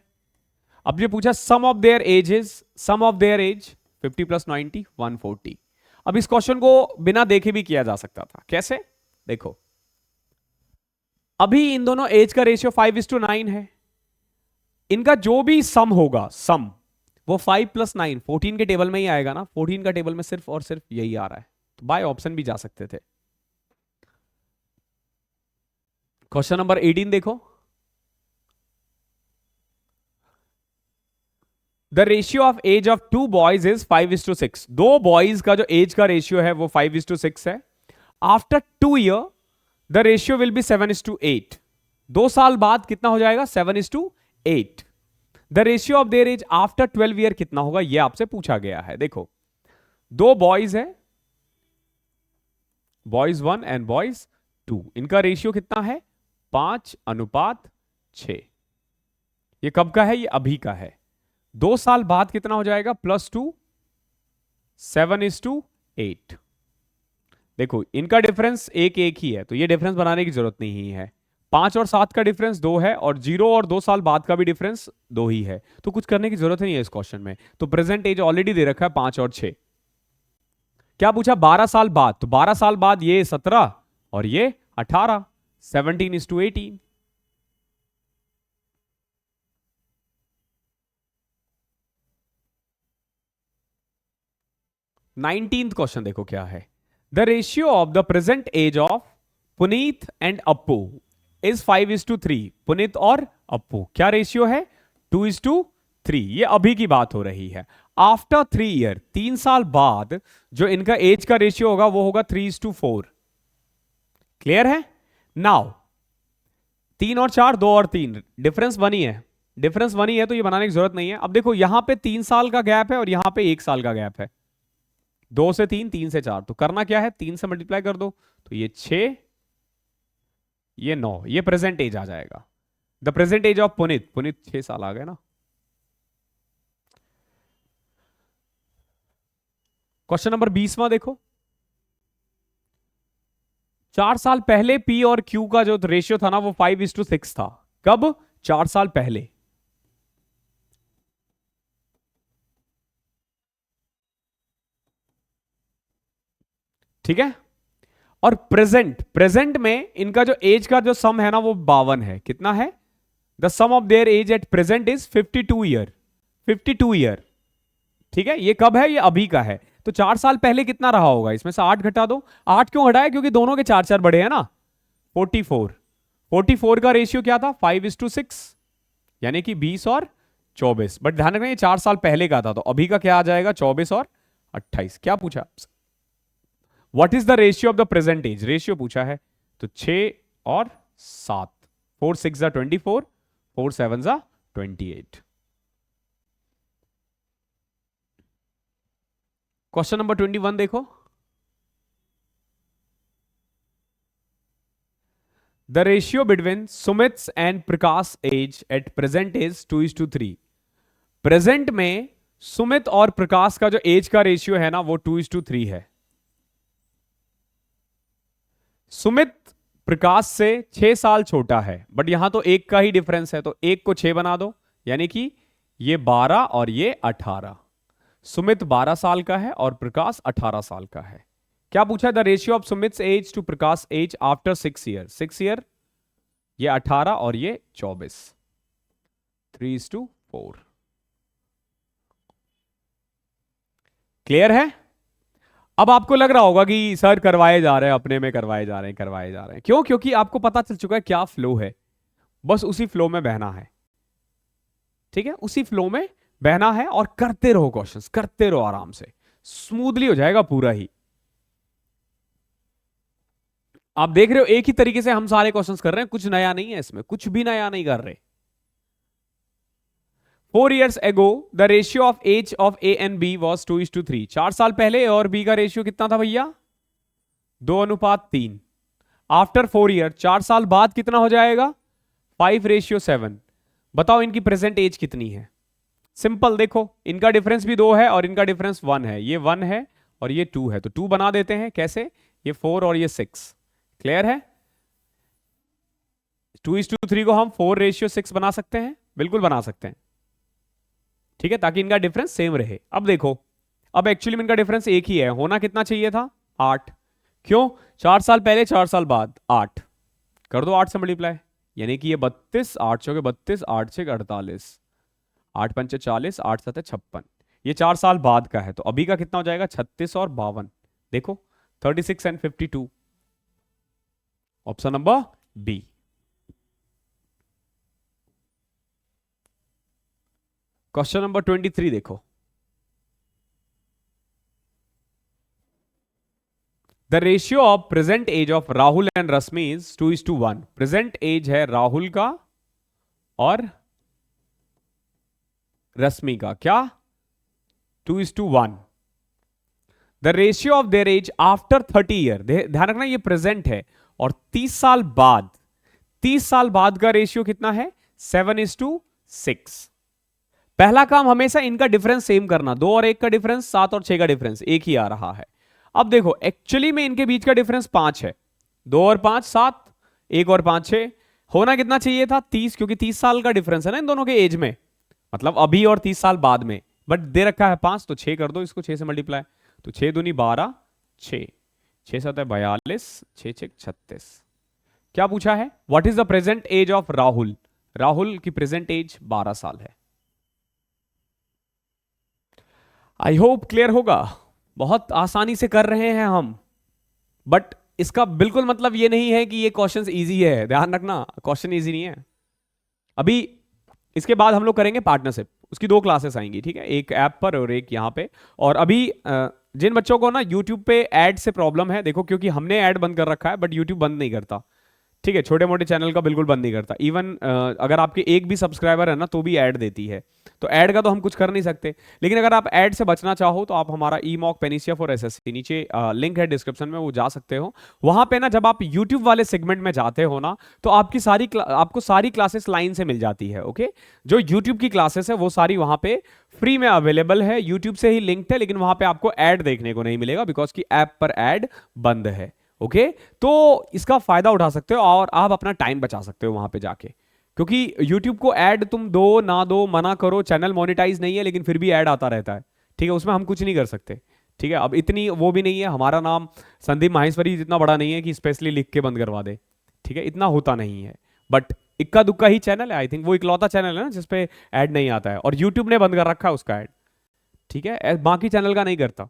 अब ये पूछा sum of their ages, sum of their age 50 + 90 140। अब इस क्वेश्चन को बिना देखे भी किया जा सकता था। कैसे? देखो, अभी इन दोनों एज का रेशियो 5:9 है। इनका जो भी सम होगा, सम वो 5 + 9 14 के टेबल में ही आएगा ना। 14 का टेबल में सिर्फ और सिर्फ यही आ रहा है, तो बाय ऑप्शन भी जा सकते थे। क्वेश्चन नंबर 18 देखो। The ratio of age of 2 boys is 5:6। दो बॉयज का जो एज का रेशियो है वो 5:6 है। After 2 year the ratio will be 7:8। 2 साल बाद कितना हो जाएगा? 7:8। The ratio of their age after 12 year कितना होगा, यह आपसे पूछा गया है। देखो, दो बॉयज है, बॉयज 1 एंड बॉयज 2, इनका रेशियो कितना है? 5:6। ये कब का है? ये अभी का है। 2 साल बाद कितना हो जाएगा? +2 7:8। देखो इनका डिफरेंस एक ही है, तो ये डिफरेंस बनाने की जरूरत नहीं है। 5 और 7 का डिफरेंस 2 है, और 0 और 2 साल बाद का भी डिफरेंस 2 ही है, तो कुछ करने की जरूरत नहीं है इस क्वेश्चन में। तो प्रेजेंट एज ऑलरेडी दे रखा है 5 और 6। क्या पूछा? 12 साल बाद, तो 12 साल बाद ये 17 और ये 18, 17:18। 19th क्वेश्चन देखो क्या है। The ratio of the present age of Puneet and Appu is 5:3। Puneet और अप्पू क्या रेशियो है? 2:3। ये अभी की बात हो रही है। आफ्टर 3 ईयर, 3 साल बाद जो इनका एज का रेशियो होगा वो होगा 3:4। क्लियर है? नाउ 3 और 4, 2 और 3, डिफरेंस 1 ही है। डिफरेंस 1 ही है, तो ये बनाने की जरूरत नहीं है। अब देखो यहां पे 3 साल का गैप है और यहां पे 1 साल का गैप है। 2 से 3, 3 से 4, तो करना क्या है? 3 से मल्टीप्लाई कर दो, तो ये 6, ये 9, ये प्रेजेंट एज आ जाएगा। The present age of Puneet, Puneet 6 साल आ गए ना। क्वेश्चन नंबर 20वां देखो। 4 साल पहले पी और क्यू का जो रेशियो था ना वो 5:6 था। कब? 4 साल पहले। ठीक है? और प्रेजेंट में इनका जो एज का जो सम है ना वो 52 है। कितना है? The sum of their age at present is 52 year. 52 year. ठीक है? ये कब है? ये अभी का है। तो 4 साल पहले कितना रहा होगा? इसमें से 8 घटा दो। 8 क्यों घटाया? क्योंकि दोनों के 4 बड़े हैं ना। 44। 44 का रेशियो क्या था? 5:6, यानी कि 20 और 24। बट ध्यान रखना ये 4 साल पहले का था, तो अभी का क्या आ जाएगा? 24 और 28। क्या पूछा? What is the ratio of the present age? Ratio पूछा है, तो 6 और 7, 4 6 = 24, 4 7 = 28। क्वेश्चन नंबर 21 देखो। The ratio between Sumit's and Prakash age at present is 2:3। Present में सुमित और प्रकाश का जो एज का रेशियो है ना वो 2:3 है। सुमित प्रकाश से 6 साल छोटा है, बट यहां तो एक का ही डिफरेंस है, तो एक को 6 बना दो, यानी कि ये 12 और ये 18। सुमित 12 साल का है और प्रकाश 18 साल का है। क्या पूछा? The ratio of Sumit age to Prakash age after 6 year. 6 year, ये 18 और ये 24, 3:4। क्लियर है? अब आपको लग रहा होगा कि सर करवाए जा रहे हैं, अपने में करवाए जा रहे हैं, करवाए जा रहे हैं। क्यों? क्योंकि आपको पता चल चुका है क्या फ्लो है, बस उसी फ्लो में बहना है। ठीक है, उसी फ्लो में बहना है और करते रहो, क्वेश्चंस करते रहो, आराम से स्मूथली हो जाएगा पूरा ही। आप देख रहे हो एक ही तरीके से हम सारे क्वेश्चंस कर रहे हैं, कुछ नया नहीं है इसमें, कुछ भी नया नहीं कर रहे। 4 years ago the ratio of age of A and B was 2:3। 4 साल पहले A और B का रेशियो कितना था भैया? 2:3। आफ्टर 4 year, 4 साल बाद कितना हो जाएगा? 5:7। बताओ इनकी प्रेजेंट एज कितनी है? सिंपल, देखो इनका डिफरेंस भी 2 है और इनका डिफरेंस 1 है। ये 1 है और ये 2 है, तो 2 बना देते हैं। कैसे? ये 4 और ये 6। क्लियर है? 2:3 को हम 4:6 बना सकते हैं, बिल्कुल बना सकते हैं। ठीक है, ताकि इनका डिफरेंस सेम रहे। अब देखो, अब एक्चुअली में इनका डिफरेंस एक ही है, होना कितना चाहिए था? 8। क्यों? 4 साल पहले 4 साल बाद 8 कर दो 8 से मल्टीप्लाई, यानी कि ये 32, 8 चौके 32, 8 छः 48, 8 पंचे 40, 8 सत्ते 56। ये 4 साल बाद का है, तो अभी का कितना हो जाएगा? 36 और 52। देखो 36 and 52, option number B. Question number 23 देखो। The ratio of present age of Rahul and Rashmi is 2:1। Present age है राहुल का और रश्मि का, क्या? 2:1। The ratio of their age after 30 year, ध्यान रखना ये प्रेजेंट है, और 30 साल बाद, 30 साल बाद का रेशियो कितना है? 7:6। पहला काम हमेशा इनका डिफरेंस सेम करना, 2 और 1 का डिफरेंस, 7 और 6 का डिफरेंस एक ही आ रहा है। अब देखो एक्चुअली में इनके बीच का डिफरेंस 5 है, 2 और 5 7, 1 और 5 6। होना कितना चाहिए था? 30, क्योंकि 30 साल का डिफरेंस है ना इन दोनों के एज में, मतलब अभी और 30 साल बाद में, बट दे रखा है 5, तो 6 कर दो इसको, 6 से मल्टीप्लाई, तो 6 दूनी 12, 6 6 7 42, 6 6 36। क्या पूछा है? What is the present age of Rahul? Rahul की प्रेजेंट एज 12 साल है। आई होप क्लियर होगा। बहुत आसानी से कर रहे हैं हम, बट इसका बिल्कुल मतलब ये नहीं है कि ये क्वेश्चन इजी है, ध्यान रखना क्वेश्चन इजी नहीं है। अभी इसके बाद हम लोग करेंगे पार्टनरशिप, उसकी 2 क्लासेस आएंगी, ठीक है, एक ऐप पर और एक यहाँ पे। और अभी जिन बच्चों को ना यूट्यूब पे ऐड से प्रॉब्लम है, देखो क्योंकि हमने ऐड बंद कर रखा है बट यूट्यूब बंद नहीं करता, ठीक है, छोटे मोटे चैनल का बिल्कुल बंद नहीं करता। इवन अगर आपके एक भी सब्सक्राइबर है ना तो भी ऐड देती है, तो ऐड का तो हम कुछ कर नहीं सकते। लेकिन अगर आप ऐड से बचना चाहो तो आप हमारा ई मॉक पेनिसिया फॉर एसएससी, नीचे लिंक है डिस्क्रिप्शन में, वो जा सकते हो। वहां पे ना जब आप यूट्यूब वाले सेगमेंट में जाते हो ना, तो आपको सारी क्लासेस लाइन से मिल जाती है। ओके, जो यूट्यूब की क्लासेस है वो सारी वहां पे फ्री में अवेलेबल है, यूट्यूब से ही लिंक्ड है, लेकिन वहां पे आपको ऐड देखने को नहीं मिलेगा, बिकॉज की ऐप पर ऐड बंद है। ओके, तो इसका फायदा उठा सकते हो और आप अपना टाइम बचा सकते हो वहां पे जाके, क्योंकि YouTube को ऐड तुम दो ना दो, मना करो, चैनल मोनेटाइज नहीं है लेकिन फिर भी ऐड आता रहता है, ठीक है, उसमें हम कुछ नहीं कर सकते। ठीक है, अब इतनी वो भी नहीं है, हमारा नाम संदीप माहेश्वरी जितना बड़ा नहीं है कि स्पेशली लिख के बंद करवा दे, ठीक है, इतना होता नहीं है। बट इक्का दुक्का ही चैनल है, आई थिंक वो इकलौता चैनल है ना जिसपे ऐड नहीं आता है, और यूट्यूब ने बंद कर रखा है उसका ऐड, ठीक है, बाकी चैनल का नहीं करता।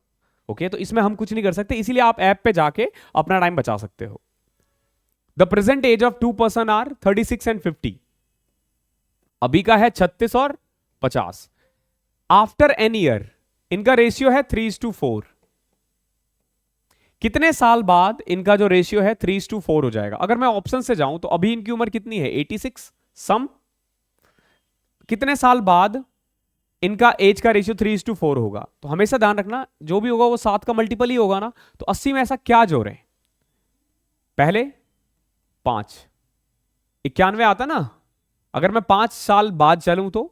ओके, तो इसमें हम कुछ नहीं कर सकते, इसीलिए आप ऐप पे जाके अपना टाइम बचा सकते हो। The present age of 2 person are 36 and 50। अभी का है 36 और 50। आफ्टर एन ईयर इनका रेशियो है 3:4। कितने साल बाद इनका जो रेशियो है 3:4 हो जाएगा? अगर मैं ऑप्शन से जाऊं तो अभी इनकी उम्र कितनी है? 86। सम कितने साल बाद इनका एज का रेशियो 3:4 होगा? तो हमेशा ध्यान रखना जो भी होगा वो 7 का मल्टीपल ही होगा ना, तो 80 में ऐसा क्या जोड़ें? पहले 5, 91 आता ना, अगर मैं 5 साल बाद चलूं तो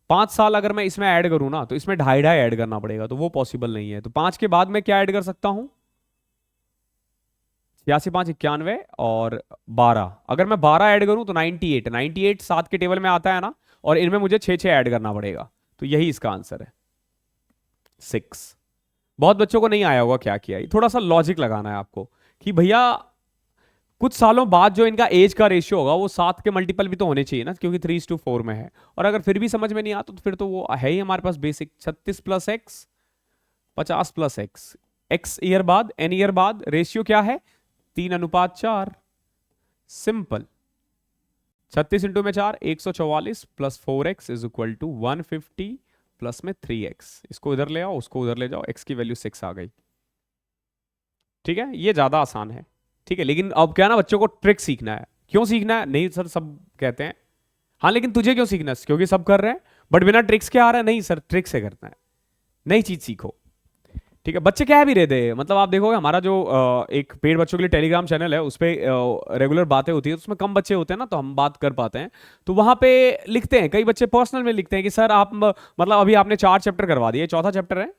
5 साल अगर मैं इसमें ऐड करूं ना तो इसमें 2.5 ऐड करना पड़ेगा, तो वो पॉसिबल नहीं है। तो 5 के बाद मैं क्या ऐड कर सकता हूं? 86 5 91 और 12, अगर मैं 12 ऐड करूं तो 98। 98 7 के टेबल में आता है ना, और इनमें मुझे 6 ऐड करना पड़ेगा, तो यही इसका आंसर है 6। बहुत बच्चों को नहीं आया होगा क्या किया, थोड़ा सा लॉजिक लगाना है आपको कि भैया कुछ सालों बाद जो इनका एज का रेशियो होगा वो 7 के मल्टीपल भी तो होने चाहिए ना, क्योंकि 3:4 में है। और अगर फिर भी समझ में नहीं आता तो फिर तो वो है ही हमारे पास basic 36 plus x 50 plus x, x year बाद एन ईयर बाद रेशियो क्या है 3:4। सिंपल 36 इंटू में 4 144 plus 4x is equal to 150 plus में 3x। इसको इधर ले आओ उसको उधर ले जाओ, x की वैल्यू 6 आ गई। ठीक है, ये ज्यादा आसान है। ठीक है, लेकिन अब क्या ना बच्चों को ट्रिक सीखना है। क्यों सीखना है? नहीं सर सब कहते हैं हाँ, लेकिन तुझे क्यों सीखना है? क्योंकि सब कर रहे हैं बट बिना ट्रिक्स के आ रहा है। नहीं सर, ट्रिक से करना है, नई चीज सीखो। ठीक है, बच्चे कह भी रहे थे, मतलब आप देखोगे हमारा जो एक पेड बच्चों के लिए टेलीग्राम चैनल है उस पर रेगुलर बातें होती है, उसमें कम बच्चे होते हैं ना तो हम बात कर पाते हैं। तो वहां पे लिखते हैं कई बच्चे पर्सनल में लिखते हैं कि सर आप मतलब अभी आपने 4 चैप्टर करवा दिए, चौथा चैप्टर है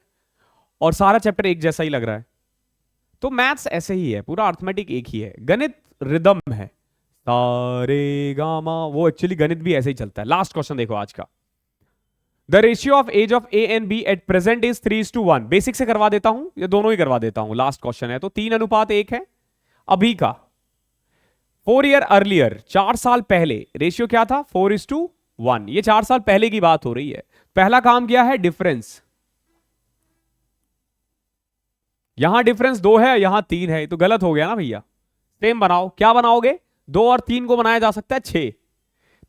और सारा चैप्टर एक जैसा ही लग रहा है। तो मैथ्स ऐसे ही है, पूरा अर्थमेटिक एक ही है, गणित रिदम है, सारे गामा, वो एक्चुअली गणित भी ऐसे ही चलता है। लास्ट क्वेश्चन देखो आज का, the ratio of age of A and B at present is 3:1। Basic से करवा देता हूं, ये दोनों ही करवा देता हूं, लास्ट क्वेश्चन है। तो 3:1 है अभी का। 4 ईयर अर्लियर, 4 साल पहले रेशियो क्या था 4:1। ये 4 साल पहले की बात हो रही है। पहला काम किया है डिफरेंस, यहां डिफरेंस 2 है यहां 3 है, तो गलत हो गया ना भैया। सेम बनाओ, क्या बनाओगे 2 और 3 को बनाया जा सकता है 6,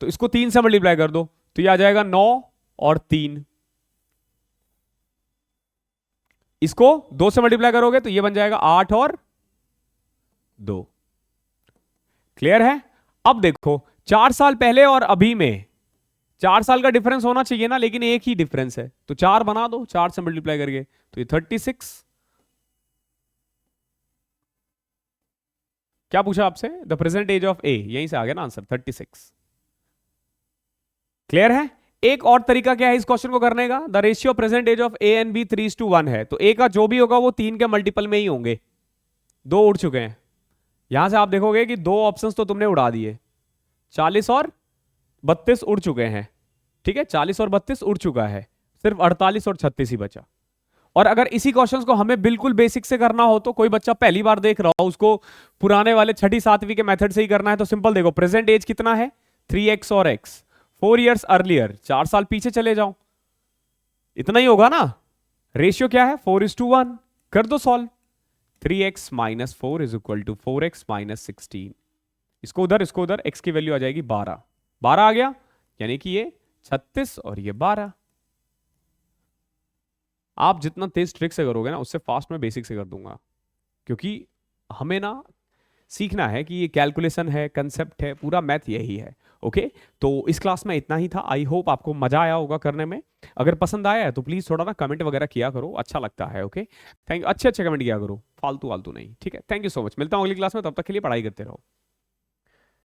तो इसको 3 से मल्टीप्लाई कर दो तो ये आ जाएगा 9 और 3। इसको 2 से मल्टीप्लाई करोगे तो ये बन जाएगा 8 और 2। क्लियर है? अब देखो 4 साल पहले और अभी में 4 साल का डिफरेंस होना चाहिए ना, लेकिन एक ही डिफरेंस है तो 4 बना दो 4 से मल्टीप्लाई करके, तो ये 36। क्या पूछा आपसे? द प्रेजेंट एज ऑफ ए, यहीं से आ गया ना आंसर 36। क्लियर है? एक और तरीका क्या है इस क्वेश्चन को करने का, the ratio present age of A and B 3:1 है, तो ए का जो भी होगा वो 3 के मल्टीपल में ही होंगे। 2 उड़ चुके हैं, यहां से आप देखोगे कि 2 ऑप्शंस तो तुमने उड़ा दिए, 40 और 32 उड़ चुके हैं। ठीक है, 40 और 32 उड़ चुका है, सिर्फ 48 और 36 ही बचा। और अगर इसी क्वेश्चंस को हमें बिल्कुल बेसिक से करना हो, तो कोई बच्चा पहली बार देख रहा हो उसको पुराने वाले 6ठी 7वीं के मेथड से ही करना है, तो सिंपल देखो प्रेजेंट एज कितना है 3x और x, 4 ईयर्स अर्लियर 4 साल पीछे चले जाओ, इतना ही होगा ना। रेशियो क्या है 4:1, कर दो solve. 3x minus 4 is equal to 4x minus 16। इसको उधर इसको उधर, x की वैल्यू आ जाएगी 12, 12 आ गया, यानी कि ये 36 और ये 12। आप जितना तेज ट्रिक से करोगे ना उससे फास्ट मैं बेसिक से कर दूंगा, क्योंकि हमें ना सीखना है कि ये कैलकुलेशन है, कंसेप्ट है, पूरा मैथ यही है। ओके, तो इस क्लास में इतना ही था। आई होप आपको मजा आया होगा करने में। अगर पसंद आया है तो प्लीज थोड़ा ना कमेंट वगैरह किया करो, अच्छा लगता है। ओके, थैंक यू, अच्छे अच्छे कमेंट किया करो, फालतू फालतू नहीं। ठीक है, थैंक यू सो मच, मिलता हूँ अगली क्लास में, तब तक के लिए पढ़ाई करते रहो।